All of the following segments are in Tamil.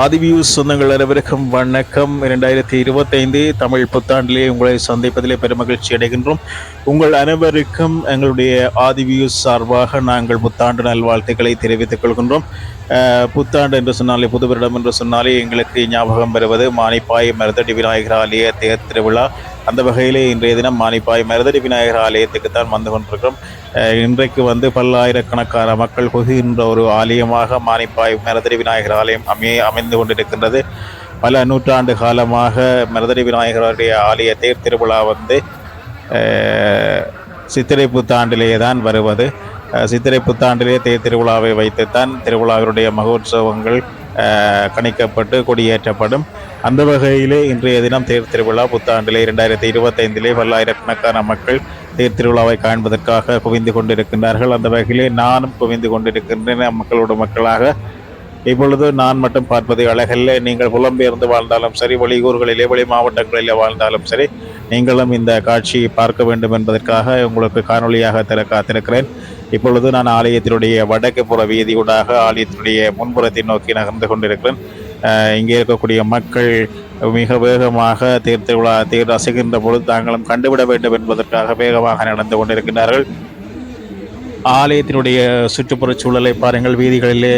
ஆதிவியூஸ் சொந்தங்கள் அனைவருக்கும் வணக்கம். 2025 தமிழ் புத்தாண்டிலே உங்களை சந்திப்பதிலே பெருமகிழ்ச்சி அடைகின்றோம். உங்கள் அனைவருக்கும் எங்களுடைய ஆதிவியூஸ் சார்பாக நாங்கள் புத்தாண்டு நல்வாழ்த்துக்களை தெரிவித்துக் கொள்கின்றோம். புத்தாண்டு என்று சொன்னாலே, புது வருடம் என்று சொன்னாலே எங்களுக்கு ஞாபகம் வருவது மானிப்பாய் மருதடி விநாயகர் ஆலய தேர் திருவிழா. அந்த வகையிலே இன்றைய தினம் மானிப்பாய் மருதடி விநாயகர் ஆலயத்துக்குத்தான் வந்து கொண்டிருக்கிறோம். இன்றைக்கு பல்லாயிரக்கணக்கான மக்கள் குகின்ற ஒரு ஆலயமாக மானிப்பாய் மருதடி விநாயகர் ஆலயம் அமைந்து கொண்டிருக்கின்றது. பல நூற்றாண்டு காலமாக மருதடி விநாயகருடைய ஆலய தேர் திருவிழா சித்திரை புத்தாண்டிலேயே தான் வருவது. சித்திரை புத்தாண்டிலே தேர் திருவிழாவை வைத்துத்தான் திருவிழாவினுடைய மகோற்சவங்கள் கணிக்கப்பட்டு கொடியேற்றப்படும். அந்த வகையிலே இன்றைய தினம் தேர் திருவிழா புத்தாண்டிலே 2025 பல்லாயிரக்கணக்கான மக்கள் தேர் திருவிழாவை காண்பதற்காக குவிந்து கொண்டிருக்கின்றார்கள். அந்த வகையிலே நானும் குவிந்து கொண்டிருக்கின்றேன். மக்களோட மக்களாக இப்பொழுது நான் மட்டும் பார்ப்பது அழகல்ல. நீங்கள் புலம்பெயர்ந்து வாழ்ந்தாலும் சரி, வெளியூர்களிலே வெளி மாவட்டங்களிலே வாழ்ந்தாலும் சரி, நீங்களும் இந்த காட்சியை பார்க்க வேண்டும் என்பதற்காக உங்களுக்கு காணொலியாக காத்திருக்கிறேன். இப்பொழுது நான் ஆலயத்தினுடைய வடக்கு புற வீதியூடாக ஆலயத்தினுடைய முன்புறத்தை நோக்கி நகர்ந்து கொண்டிருக்கிறேன். இங்கே இருக்கக்கூடிய மக்கள் மிக வேகமாக தேர் அசைகின்ற பொழுது தாங்களும் கண்டுவிட வேண்டும் என்பதற்காக வேகமாக நடந்து கொண்டிருக்கிறார்கள். ஆலயத்தினுடைய சுற்றுப்புற சூழலை பாருங்கள். வீதிகளிலே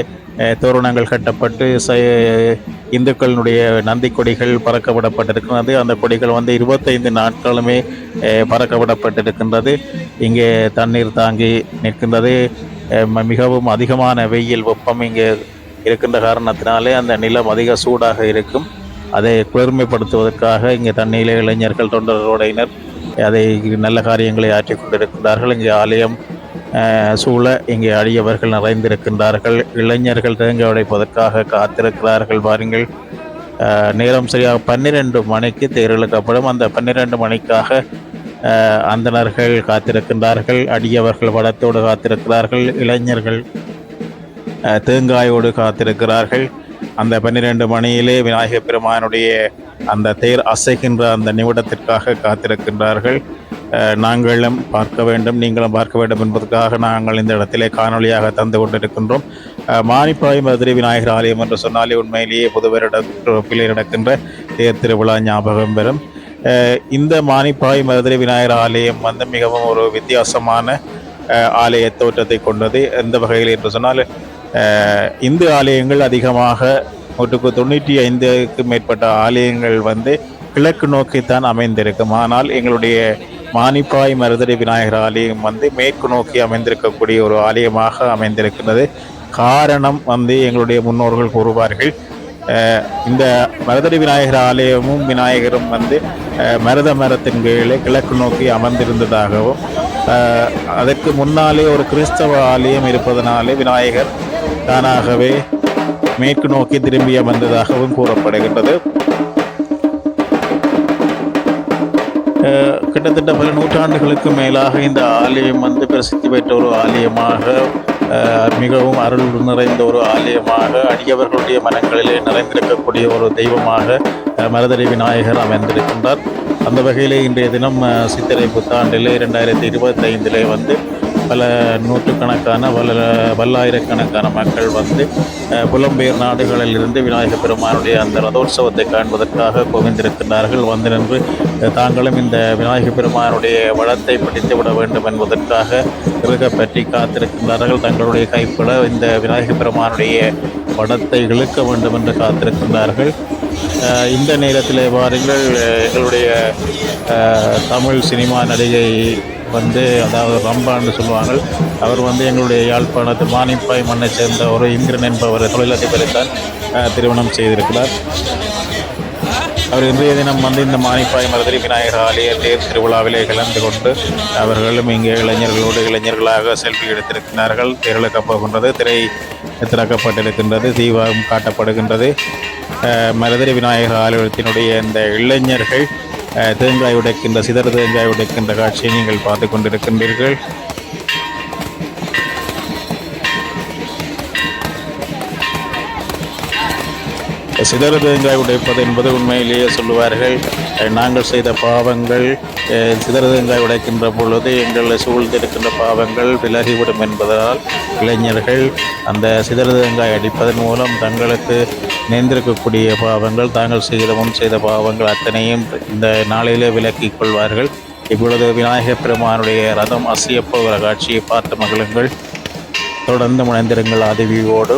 தோரணங்கள் கட்டப்பட்டு இந்துக்களினுடைய நந்தி கொடிகள் பறக்க விடப்பட்டிருக்கிறது. அந்த கொடிகள் 25 நாட்களுமே பறக்க விடப்பட்டிருக்கின்றது. இங்கே தண்ணீர் தாங்கி நிற்கின்றது. மிகவும் அதிகமான வெயில் வெப்பம் இங்கே இருக்கின்ற காரணத்தினாலே அந்த நிலம் அதிக சூடாக இருக்கும். அதை குளிர்மைப்படுத்துவதற்காக இங்கே தண்ணீரிலே இளைஞர்கள், தொண்டர்களுடையினர் அதை நல்ல காரியங்களை ஆற்றிக் கொண்டிருக்கிறார்கள். இங்கே ஆலயம் சூழ இங்கே அடியவர்கள் நிறைந்திருக்கின்றார்கள். இளைஞர்கள் தேங்காய் உடைப்பதற்காக காத்திருக்கிறார்கள். பாருங்கள், நேரம் சரியாக 12 மணிக்கு தேர் இழுக்கப்படும். அந்த 12 மணிக்காக அந்தணர்கள் காத்திருக்கின்றார்கள். அடியவர்கள் வடத்தோடு காத்திருக்கிறார்கள். இளைஞர்கள் தேங்காயோடு காத்திருக்கிறார்கள். அந்த 12 மணியிலே விநாயகப் பெருமானுடைய அந்த தேர் அசைகின்ற அந்த நிமிடத்திற்காக காத்திருக்கின்றார்கள். நாங்களும் பார்க்க வேண்டும், நீங்களும் பார்க்க வேண்டும் என்பதற்காக நாங்கள் இந்த இடத்திலே காணொலியாக தந்து கொண்டிருக்கின்றோம். மானிப்பாய் மதுரை விநாயகர் ஆலயம் என்று சொன்னாலே உண்மையிலேயே புது வருடப்பிலே நடக்கின்ற தேர் திருவிழா ஞாபகம் பெறும். இந்த மானிப்பாய் மதுரை விநாயகர் ஆலயம் மிகவும் ஒரு வித்தியாசமான ஆலய தோற்றத்தை கொண்டது. எந்த வகையில் என்று சொன்னால், இந்து ஆலயங்கள் அதிகமாக 95க்கும் மேற்பட்ட ஆலயங்கள் கிழக்கு நோக்கித்தான் அமைந்திருக்கும். ஆனால் எங்களுடைய மானிப்பாய் மருதடி விநாயகர் ஆலயம் மேற்கு நோக்கி அமைந்திருக்கக்கூடிய ஒரு ஆலயமாக அமைந்திருக்கிறது. காரணம் எங்களுடைய முன்னோர்கள் கூறுவார்கள், இந்த மருதடி விநாயகர் ஆலயமும் விநாயகரும் மருத மரத்தின் கீழே கிழக்கு நோக்கி அமர்ந்திருந்ததாகவும், அதற்கு முன்னாலே ஒரு கிறிஸ்தவ ஆலயம் இருப்பதனாலே விநாயகர் தானாகவே மேற்கு நோக்கி திரும்பி அமர்ந்ததாகவும் கூறப்படுகின்றது. கிட்டத்தட்ட பல நூற்றாண்டுகளுக்கு மேலாக இந்த ஆலயம் பிரசித்தி பெற்ற ஒரு ஆலயமாக, மிகவும் அருள் நிறைந்த ஒரு ஆலயமாக, அடியவர்களுடைய மனங்களிலே நிறைந்திருக்கக்கூடிய ஒரு தெய்வமாக மருதடி விநாயகர் அமைந்திருக்கின்றார். அந்த வகையிலே இன்றைய தினம் சித்திரை புத்தாண்டிலே 2025 பல நூற்றுக்கணக்கான பல்லாயிரக்கணக்கான மக்கள் புலம்பெயர் நாடுகளில் இருந்து விநாயகப் பெருமானுடைய அந்த ரதோற்சவத்தை காண்பதற்காக குவிந்திருக்கிறார்கள். நின்று தாங்களும் இந்த விநாயகப் பெருமானுடைய வளத்தை பிடித்து விட வேண்டும் என்பதற்காக இறுகப்பற்றி காத்திருக்கின்றார்கள். தங்களுடைய கைப்பட இந்த விநாயகப் பெருமானுடைய வடத்தை இழுக்க வேண்டும் என்று காத்திருக்கின்றார்கள். இந்த நேரத்தில் பாருங்கள், எங்களுடைய தமிழ் சினிமா நடிகை அதாவது ரம்பான்னு சொல்லுவாங்க. அவர் எங்களுடைய யாழ்ப்பாணத்து மானிப்பாய் மண்ணை சேர்ந்த ஒரு இந்திரன் என்பவர் தொழிலதிபரைத்தான் திருமணம் செய்திருக்கிறார். அவர் இன்றைய தினம் இந்த மானிப்பாய் மருதடி விநாயகர் ஆலய தேர் திருவிழாவிலே கலந்து கொண்டு அவர்களும் இங்கே இளைஞர்களாக செல்ஃபி எடுத்திருக்கிறார்கள். தேர்தலுக்கு போகின்றது, திரை திறக்கப்பட்டிருக்கின்றது, தீபம் காட்டப்படுகின்றது. மருதடி விநாயகர் ஆலயத்தினுடைய இந்த இளைஞர்கள் தேங்காய் உடைக்கின்ற சிதறு தேங்காய் உடைக்கின்ற காட்சியை நீங்கள் பார்த்து கொண்டிருக்கின்றீர்கள். சிதறு தேங்காய் உடைப்பது என்பது உண்மையிலேயே சொல்லுவார்கள், நாங்கள் செய்த பாவங்கள் சிதறதங்காய் உடைக்கின்ற பொழுது எங்களை சூழ்ந்திருக்கின்ற பாவங்கள் விலகிவிடும் என்பதால் இளைஞர்கள் அந்த சிதறதங்காய் அடிப்பதன் மூலம் தங்களுக்கு நேர்ந்திருக்கக்கூடிய பாவங்கள் தாங்கள் முன் செய்த பாவங்கள் அத்தனையும் இந்த நாளிலே விலக்கிக் கொள்வார்கள். இப்பொழுது விநாயகப் பெருமானுடைய ரதம் அசையப்போகிற காட்சியை பார்த்து மகிழுங்கள். தொடர்ந்து முனைந்திருங்கள் ஆதிவியோடு.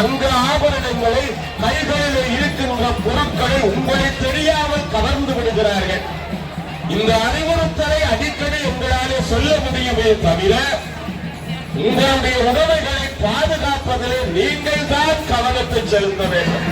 தங்க ஆபரணங்களை கைகளில் இருக்கின்ற பொருட்களை உங்களை தெரியாமல் கவர்ந்து விடுகிறார்கள். இந்த அறிவுறுத்தலை அடிக்கடி உங்களாலே சொல்ல முடியுமே தவிர உங்களுடைய உறவுகளை பாதுகாப்பதில் நீங்கள் தான் கவனத்தை செலுத்த வேண்டும்.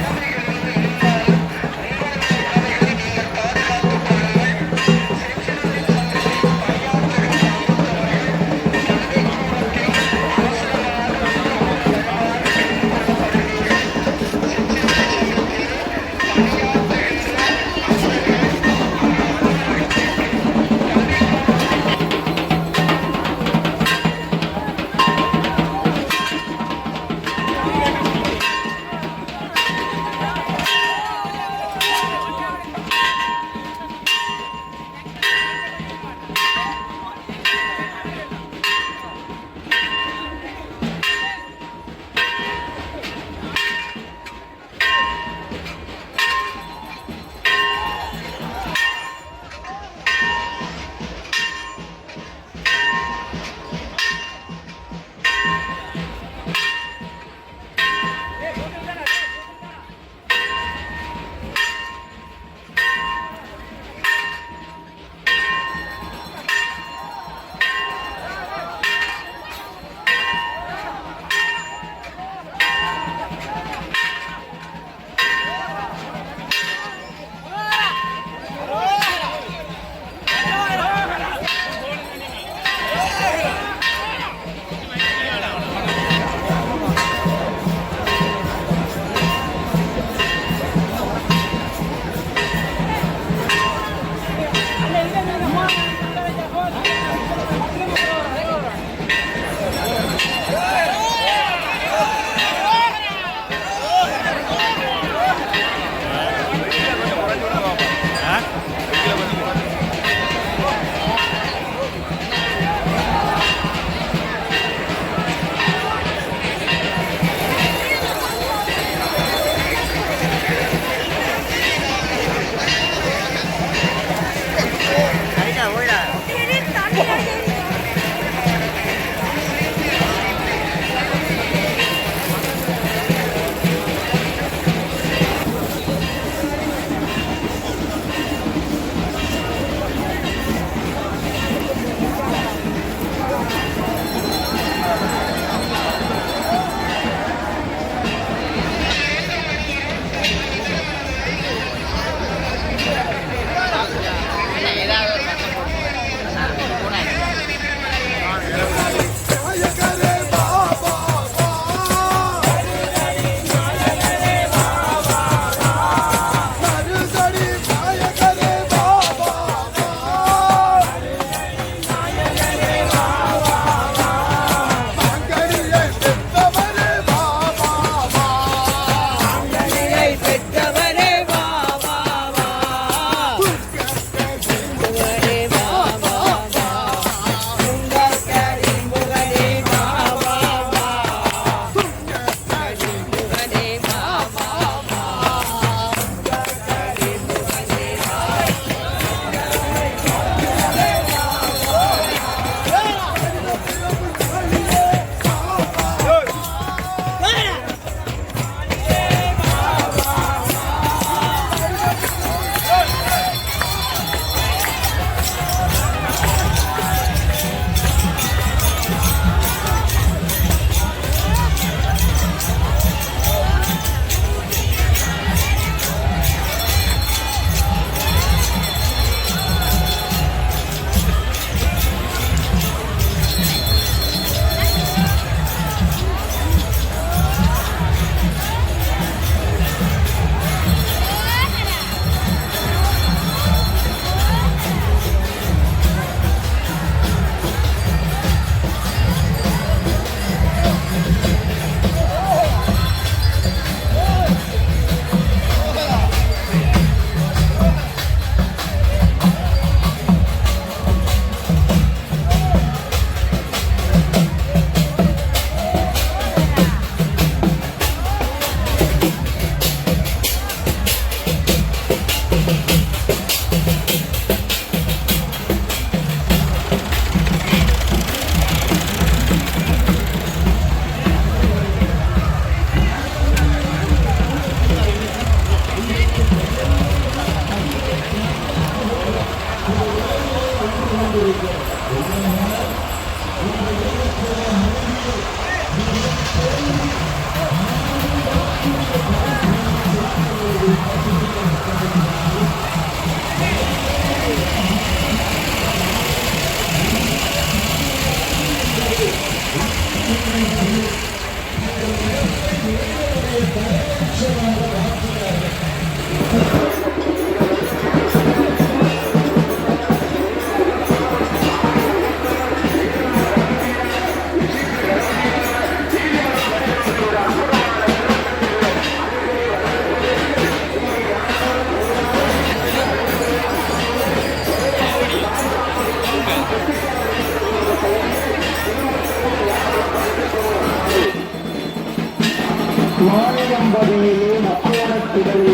மாநிலம்பதியிலே மக்களத்திலே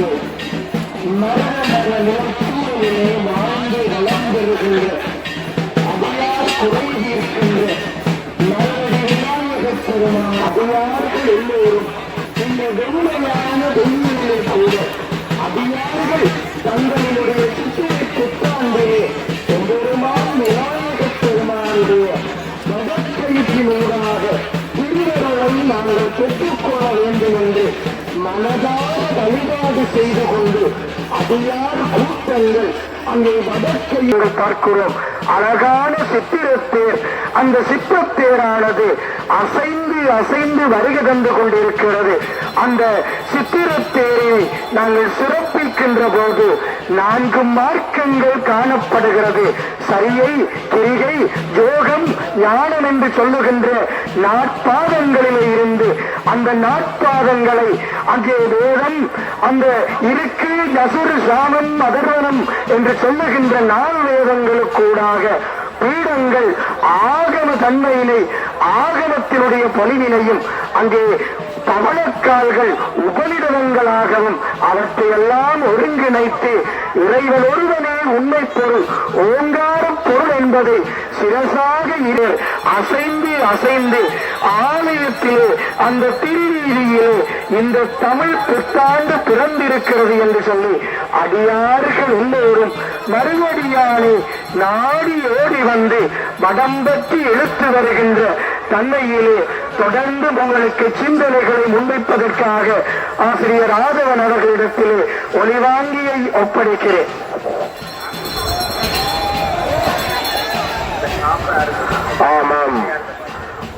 மரணமகளிலே சூழலிலே வாழ்ந்து வளம் பெறுகின்ற அடியார் குறை தீர்க்கின்ற நல்லடி விநாயகப் பெருமான் அடியார்கள் எல்லோரும் இந்த வெண்மையான வெண்ணிலே கூட அடியார்கள் தங்களினுடைய சித்திரை புத்தாண்டிலே பெருமான் விநாயகப் பெருமானுடைய மதப்பயிற்சியினூடாக திருவருளை நாங்கள் பெற்றுக்கொள்ள வேண்டும் என்று மனதார வழிபாடு செய்து கொண்டு அடியார் கூட்டங்கள் அங்கே வடக்கையை பார்க்கிறோம். அழகான சித்திரத்தேர், அந்த சிற்பத்தேரானது அசைந்து அசைந்து வருகை தந்து கொண்டிருக்கிறது. அந்த சித்திரத்தேரை நாங்கள் சிறப்பிக்கின்ற போது 4 மார்க்கங்கள் காணப்படுகிறது. சரியை, கிரிகை, யோகம், ஞானம் என்று சொல்லுகின்ற நாற்பாதங்களிலே இருந்து அந்த நாற்பாதங்களை அங்கே வேதம், அந்த இருக்கு, யசுர், சாமம், அதர்வனம் என்று சொல்லுகின்ற 4 வேதங்களுக்கூடாக பீடங்கள் ஆகம தன்மையினை, ஆகமத்தினுடைய பொலிவினையும் அங்கே பவளக்கால்கள் உபநிடதங்களாகவும் அவற்றையெல்லாம் ஒருங்கிணைத்து இறைவன் ஒருவனே உண்மை பொருள், ஓங்காரம் பொருள் என்பதை சிரசாக அசைந்து அசைந்து ஆலயத்திலே அந்த திருவீதியிலே இந்த தமிழ் புத்தாண்டு பிறந்திருக்கிறது என்று சொல்லி அடியார்கள் எல்லோரும் மறுபடியானே நாடி ஓடி வந்து வடம்பற்றி இழுத்து வருகின்ற தன்மையிலே தொடர்ந்து உங்களுக்கு சிந்தனைகளை முன்வைப்பதற்காக ஆசிரியர் ராதவன் அவர்களிடத்திலே ஒளிவாங்கியை ஒப்படைக்கிறேன். ஆமாம்,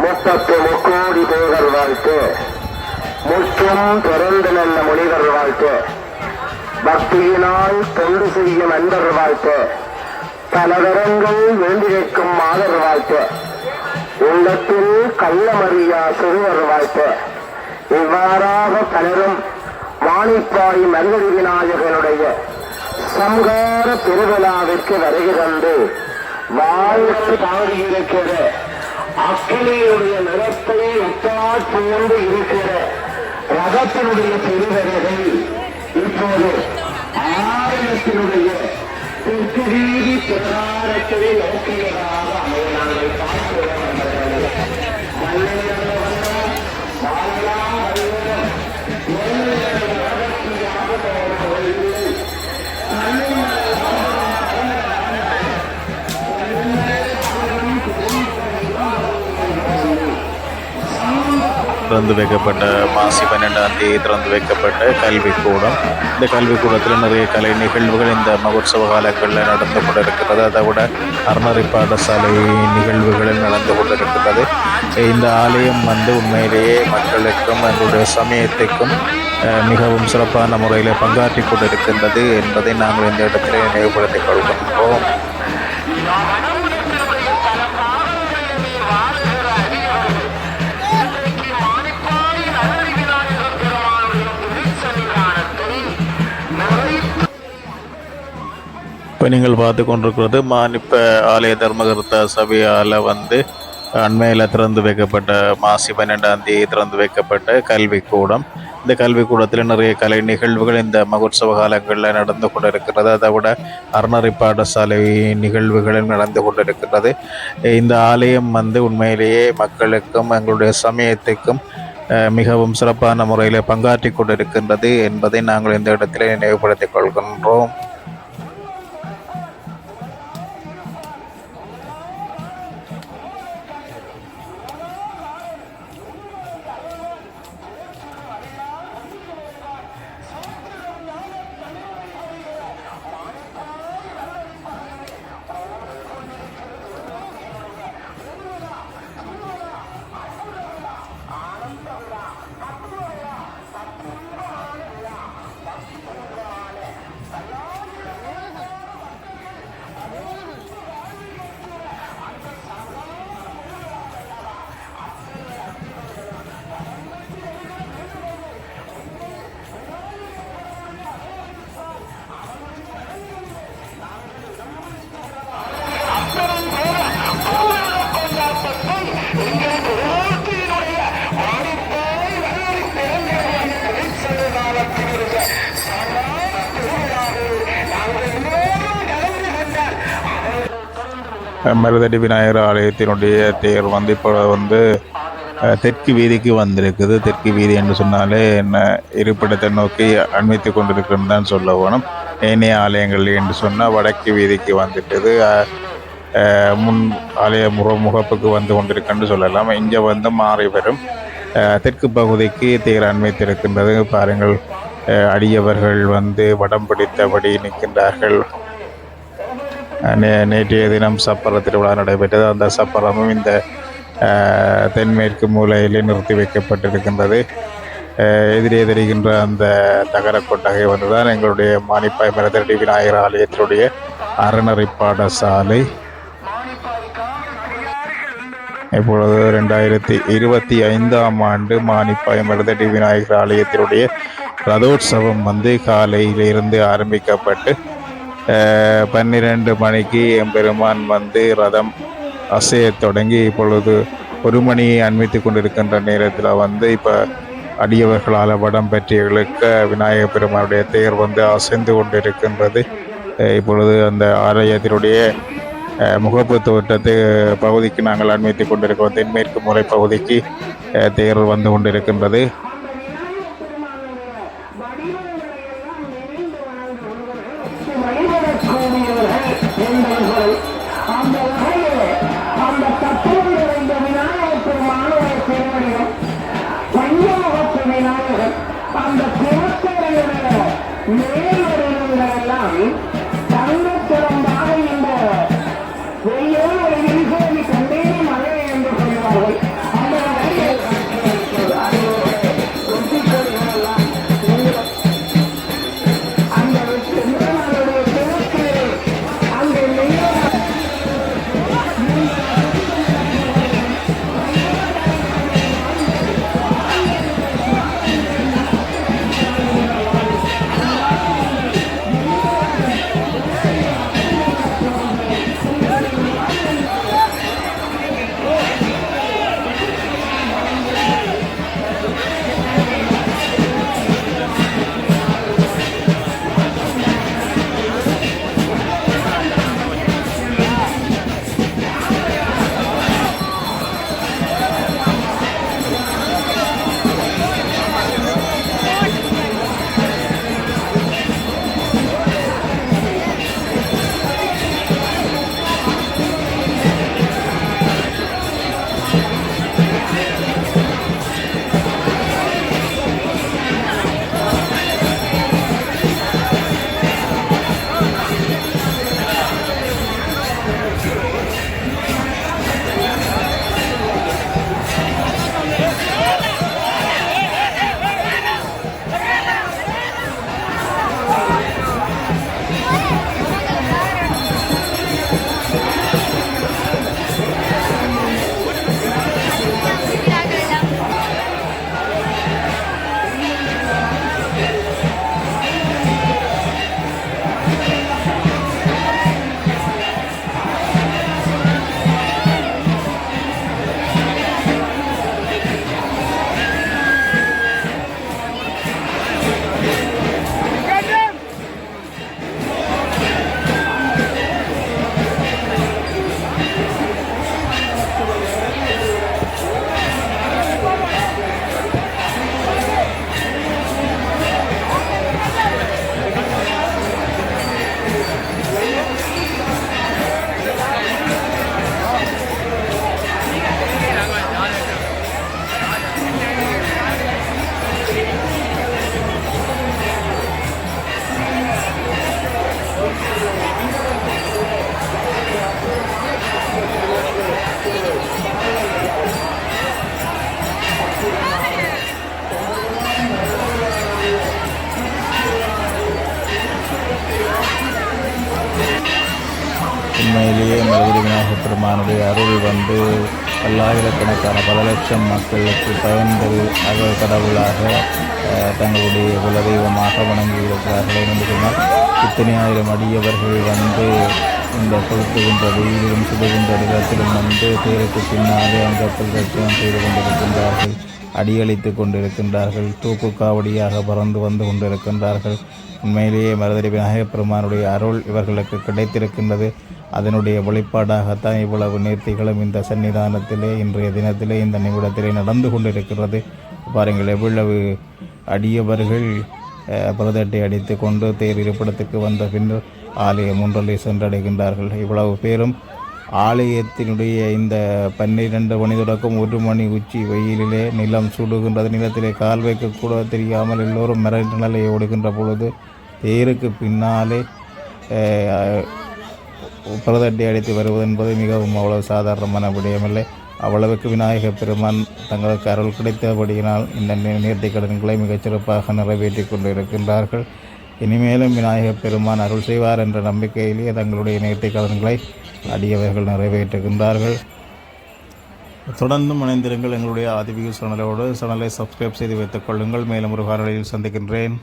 33 கோடி தேவர் வாழ்த்து, முற்றும் பிறந்து நல்ல முனிவர் வாழ்த்து, பக்தியினால் தொண்டு செய்யும் அன்பர் வாழ்த்து, பலவரங்கள் வேண்டி வைக்கும் மாதர் வாழ்த்து, உள்ளத்தில் கள்ளமறியா சிறுவர் வாழ்த்து. இவ்வாறாக பலரும் வாணிப்பாடி மருதடி விநாயகனுடைய சம்ஹார திருவிழாவிற்கு வருகை தந்து வாழ்த்து பாடியிருக்கிற அக்கினியுடைய நிறத்தை உத்தாட் போன்று இருக்கிற ரகத்தினுடைய பெருவர்கள் இப்போது ஆலயத்தினுடைய தெற்கு வீதி பிரகாரத்தை நோக்கியதாக அமைய நாங்கள் பார்க்கிறோம். திறந்து வைக்கப்பட்ட மாசி 12ஆம் தேதி திறந்து வைக்கப்பட்ட கல்விக்கூடம். இந்த கல்விக்கூடத்தில் நிறைய கலை நிகழ்வுகள் இந்த மகோத்சவ காலங்களில் நடந்து கொண்டிருக்கிறது. அதை விட அறநெறி பாடசாலை நிகழ்வுகளில் நடந்து கொண்டிருக்கிறது. இந்த ஆலயம் உண்மையிலேயே மக்களுக்கும் எங்களுடைய சமயத்துக்கும் மிகவும் சிறப்பான முறையில் பங்காற்றி கொண்டிருக்கின்றது என்பதை நாங்கள் இந்த இடத்திலே நினைவுபடுத்திக் கொள்கின்றோம். இப்போ நீங்கள் பார்த்து கொண்டிருக்கிறது மானிப்ப ஆலய தர்மகர்த்தா சபையால் அண்மையில் திறந்து வைக்கப்பட்ட மாசி 12ஆம் தேதி திறந்து வைக்கப்பட்ட கல்விக்கூடம். இந்த கல்விக்கூடத்தில் நிறைய கலை நிகழ்வுகள் இந்த மகோத்சவ காலங்களில் நடந்து கொண்டிருக்கிறது. அதை விட அறநெறி பாடசாலை நிகழ்வுகளும் நடந்து கொண்டிருக்கிறது. இந்த ஆலயம் உண்மையிலேயே மக்களுக்கும் எங்களுடைய சமயத்துக்கும் மிகவும் சிறப்பான முறையில் பங்காற்றி கொண்டிருக்கின்றது என்பதை நாங்கள் இந்த இடத்திலே நினைவுபடுத்திக் கொள்கின்றோம். மருதடி விநாயகர் ஆலயத்தினுடைய தேர் வந்து இப்போ வந்து தெற்கு வீதிக்கு வந்திருக்குது. தெற்கு வீதி என்று சொன்னாலே என்ன இருப்பிடத்தை நோக்கி அண்மித்து கொண்டிருக்குன்னு தான் சொல்ல வேணும். ஏனைய ஆலயங்கள் என்று சொன்னால் வடக்கு வீதிக்கு வந்துட்டது. முன் ஆலய முகப்புக்கு வந்து கொண்டிருக்குன்னு சொல்லலாம். இங்கே வந்து மாறி வரும் தெற்கு பகுதிக்கு தேர் அண்மித்திருக்கின்றது. பாருங்கள், அடியவர்கள் வந்து வடம் பிடித்தபடி நிற்கின்றார்கள். நேற்றைய தினம் சப்பர திருவிழா நடைபெற்றது. அந்த சப்பரமும் இந்த தென்மேற்கு மூலையிலே நிறுத்தி வைக்கப்பட்டிருக்கின்றது. எதிரே தெரிகின்ற அந்த தகர கொட்டகை வந்துதான் எங்களுடைய மானிப்பாய் மருதடி விநாயகர் ஆலயத்தினுடைய அறநெறி பாடசாலை. இப்பொழுது 2025ஆம் ஆண்டு மானிப்பாய் மருதடி விநாயகர் ஆலயத்தினுடைய ரதோற்சவம் வந்து காலையிலிருந்து ஆரம்பிக்கப்பட்டு 12 மணிக்கு எம்பெருமான் வந்து ரதம் அசைய தொடங்கி இப்பொழுது 1 மணியை அண்மித்து கொண்டிருக்கின்ற நேரத்தில் வந்து இப்போ அடியவர்களால் வடம் பெற்றியவர்களுக்கு விநாயகர் பெருமானுடைய தேர் வந்து அசைந்து கொண்டிருக்கின்றது. இப்பொழுது அந்த ஆலயத்தினுடைய முகப்பு தோற்றத்தை பகுதிக்கு நாங்கள் அண்மித்து கொண்டிருக்கிறோம். தென்மேற்கு மூலை பகுதிக்கு தேர் வந்து கொண்டிருக்கின்றது. உண்மையிலேயே மருதடி விநாயகர் பெருமானுடைய அருள் வந்து பல்லாயிரக்கணக்கான பல லட்சம் மக்களுக்கு பயன்பெறு கடவுளாக தங்களுடைய குலதெய்வமாக வணங்கி இருக்கிறார்கள் என்று சொன்னால் இத்தனை ஆயிரம் அடியவர்கள் வந்து இந்த கொளுத்துகின்ற வெயிலும் சுடுகின்ற இடத்திலும் வந்து தேருக்கு பின்னாலே அங்கே பிரதட்சணம் செய்து கொண்டிருக்கின்றார்கள். அடியளித்து கொண்டிருக்கின்றார்கள். தூக்கு காவடியாக பறந்து வந்து கொண்டிருக்கின்றார்கள். உண்மையிலேயே மருதடி விநாயகப் பெருமானுடைய அருள் இவர்களுக்கு கிடைத்திருக்கின்றது. அதனுடைய வெளிப்பாடாகத்தான் இவ்வளவு நேர்த்திகளும் இந்த சன்னிதானத்திலே இன்றைய தினத்திலே இந்த நிமிடத்திலே நடந்து கொண்டிருக்கிறது. பாருங்கள், எவ்வளவு அடியவர்கள் பிரதட்டை அடித்து கொண்டு தேர் இருப்பிடத்துக்கு வந்த பின்னர் ஆலயம் ஒன்றிலே சென்றடைகின்றார்கள். இவ்வளவு பேரும் ஆலயத்தினுடைய இந்த 12 மணி தொடக்கம் 1 மணி உச்சி வெயிலிலே நிலம் சுடுகின்றது. நிலத்திலே கால் வைக்கக்கூட தெரியாமல் எல்லோரும் நிலை ஓடுகின்ற பொழுது தேருக்கு பின்னாலே பிரதட்டை அடித்து வருவது என்பது மிகவும் அவ்வளவு சாதாரணமான விடயமில்லை. அவ்வளவுக்கு விநாயகப் பெருமான் தங்களுக்கு அருள் கிடைத்தபடியினால் இந்த நேர்த்தி கடன்களை மிகச் சிறப்பாக நிறைவேற்றி கொண்டு இருக்கின்றார்கள். இனிமேலும் விநாயகப் பெருமான் அருள் செய்வார் என்ற நம்பிக்கையிலேயே தங்களுடைய நேர்த்தி கடன்களை அடியவர்கள் நிறைவேற்றுகின்றார்கள். தொடர்ந்து இணைந்திருங்கள் எங்களுடைய ஆதிவிகு சேனலோடு. சேனலை சப்ஸ்கிரைப் செய்து வைத்துக் கொள்ளுங்கள். மேலும் ஒரு காணொளியில் சந்திக்கின்றேன்.